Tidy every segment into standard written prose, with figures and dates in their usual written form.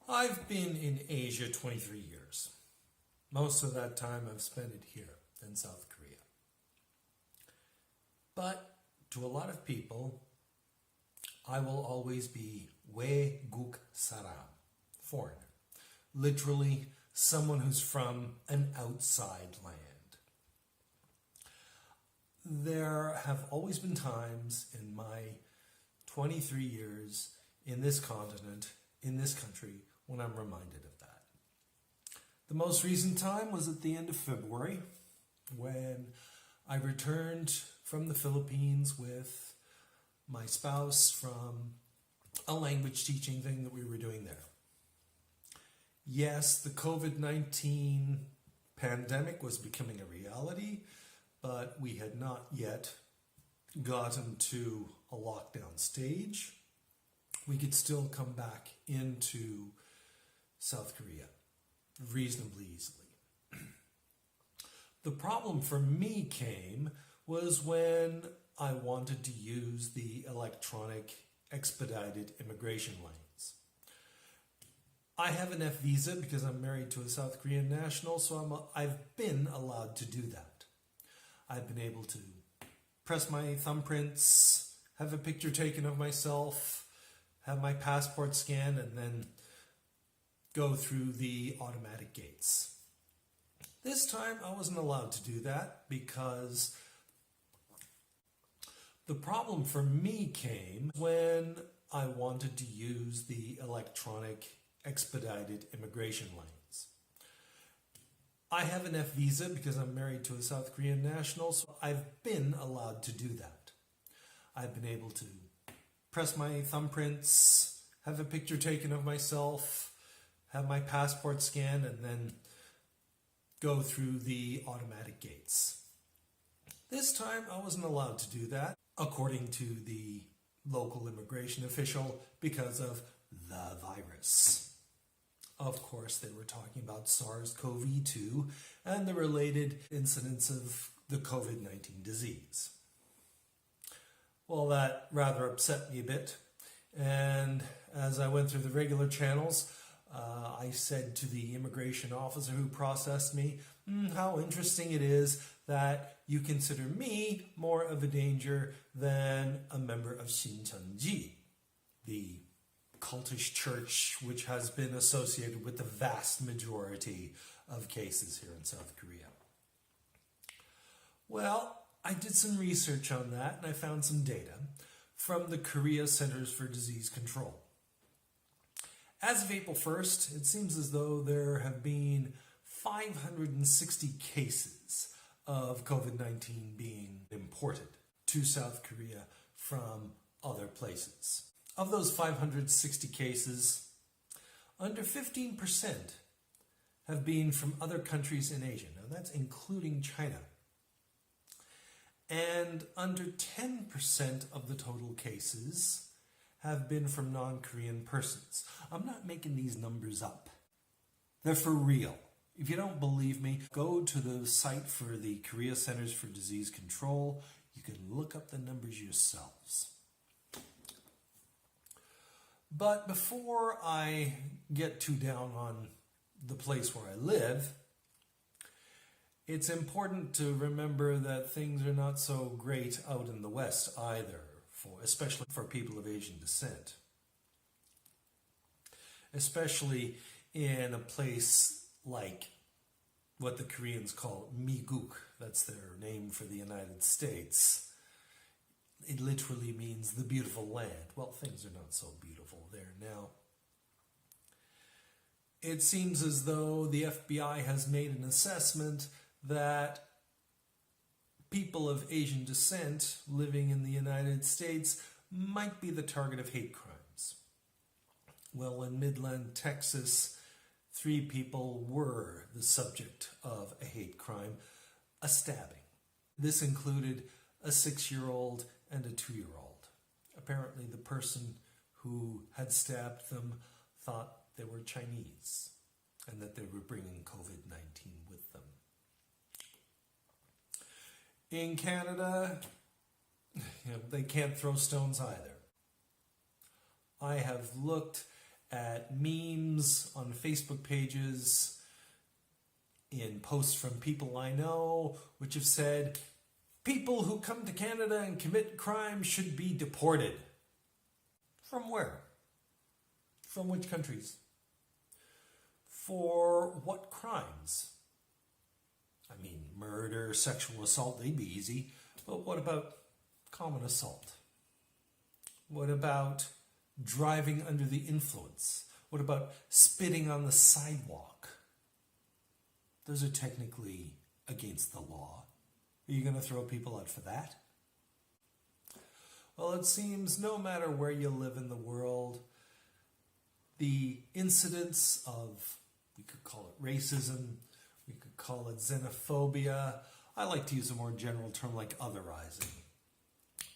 I've been in Asia 23 years. Most of that time I've spent it here in South Korea. But to a lot of people, I will always be 외국 사람, foreigner. Literally, someone who's from an outside land. There have always been times in my 23 years in this continent, in this country, when I'm reminded of that. The most recent time was at the end of February, when I returned from the Philippines with my spouse from a language teaching thing that we were doing there. Yes, the COVID-19 pandemic was becoming a reality, but we had not yet gotten to a lockdown stage. We could still come back into South Korea reasonably easily. The problem for me was when I wanted to use the electronic expedited immigration lanes. I have an F visa because I'm married to a South Korean national, so I've been allowed to do that. I've been able to press my thumbprints, have a picture taken of myself, have my passport scanned, and then go through the automatic gates. This time I wasn't allowed to do that because the problem for me came when I wanted to use the electronic expedited immigration lanes. I have an F visa because I'm married to a South Korean national, so I've been allowed to do that. I've been able to press my thumbprints, have a picture taken of myself, have my passport scanned, and then go through the automatic gates. This time I wasn't allowed to do that, according to the local immigration official, because of the virus. Of course, they were talking about SARS-CoV-2 and the related incidence of the COVID-19 disease. Well, that rather upset me a bit, and as I went through the regular channels, I said to the immigration officer who processed me, how interesting it is that you consider me more of a danger than a member of Shincheonji, the cultish church which has been associated with the vast majority of cases here in South Korea. Well, I did some research on that and I found some data from the Korea Centers for Disease Control. As of April 1st, it seems as though there have been 560 cases of COVID-19 being imported to South Korea from other places. Of those 560 cases, under 15% have been from other countries in Asia. Now that's including China. And under 10% of the total cases have been from non-Korean persons. I'm not making these numbers up. They're for real. If you don't believe me, go to the site for the Korea Centers for Disease Control. You can look up the numbers yourselves. But before I get too down on the place where I live, it's important to remember that things are not so great out in the West either, especially for people of Asian descent. Especially in a place like what the Koreans call Miguk, that's their name for the United States. It literally means the beautiful land. Well, things are not so beautiful there now. It seems as though the FBI has made an assessment that people of Asian descent living in the United States might be the target of hate crimes. Well, in Midland, Texas, 3 people were the subject of a hate crime, a stabbing. This included a 6-year-old and a 2-year-old. Apparently the person who had stabbed them thought they were Chinese and that they were bringing COVID-19 with them. In Canada, they can't throw stones either. I have looked at memes on Facebook pages, in posts from people I know, which have said, people who come to Canada and commit crimes should be deported. From where? From which countries? For what crimes? I mean, murder, sexual assault, they'd be easy. But what about common assault? What about driving under the influence? What about spitting on the sidewalk? Those are technically against the law. Are you going to throw people out for that? Well, it seems no matter where you live in the world, the incidence of, we could call it racism, we could call it xenophobia. I like to use a more general term like otherizing.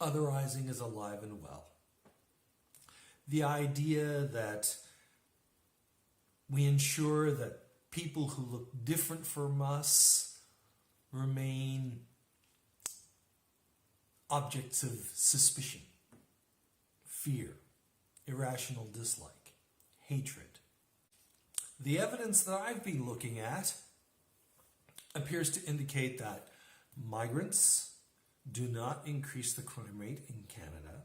Otherizing is alive and well. The idea that we ensure that people who look different from us remain objects of suspicion, fear, irrational dislike, hatred. The evidence that I've been looking at appears to indicate that migrants do not increase the crime rate in Canada.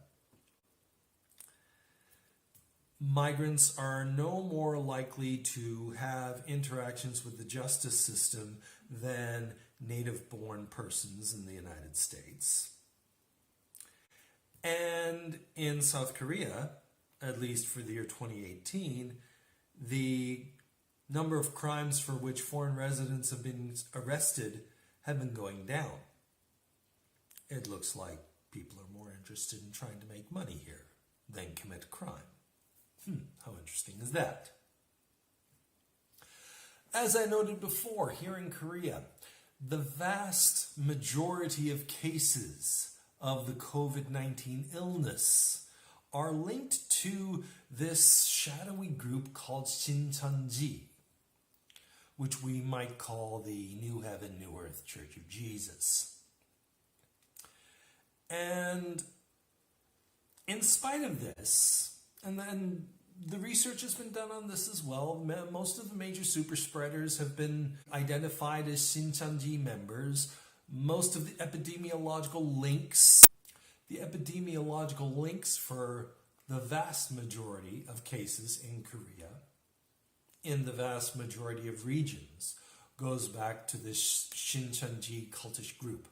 Migrants are no more likely to have interactions with the justice system than native-born persons in the United States. And in South Korea, at least for the year 2018, the number of crimes for which foreign residents have been arrested have been going down. It looks like people are more interested in trying to make money here than commit crime. How interesting is that? As I noted before, here in Korea, the vast majority of cases of the COVID-19 illness are linked to this shadowy group called Shincheonji, which we might call the New Heaven, New Earth Church of Jesus. And in spite of this, and then the research has been done on this as well. Most of the major super spreaders have been identified as Shincheonji members. Most of the epidemiological links for the vast majority of cases in Korea, in the vast majority of regions, goes back to this Shincheonji cultish group.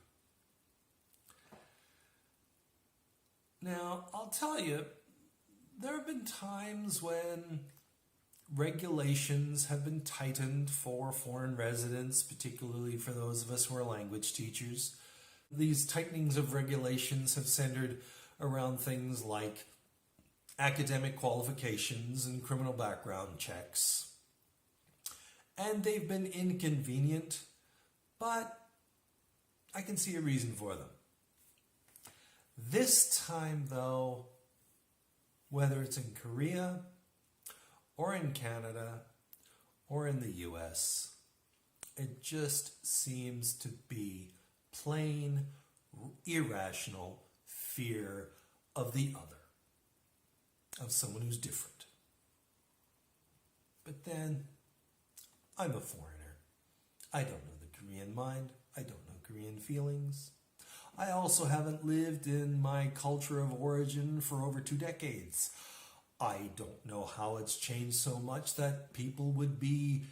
Now, I'll tell you, there have been times when regulations have been tightened for foreign residents, particularly for those of us who are language teachers. These tightenings of regulations have centered around things like academic qualifications and criminal background checks. And they've been inconvenient, but I can see a reason for them. This time, though, whether it's in Korea or in Canada or in the US, it just seems to be plain irrational fear of the other, of someone who's different. But then, I'm a foreigner. I don't know the Korean mind. I don't know Korean feelings. I also haven't lived in my culture of origin for over 2 decades. I don't know how it's changed so much that people would be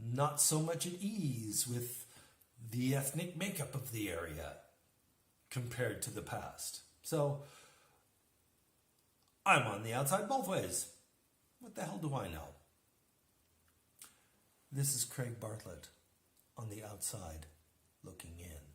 not so much at ease with the ethnic makeup of the area compared to the past. So, I'm on the outside both ways. What the hell do I know? This is Craig Bartlett on the outside looking in.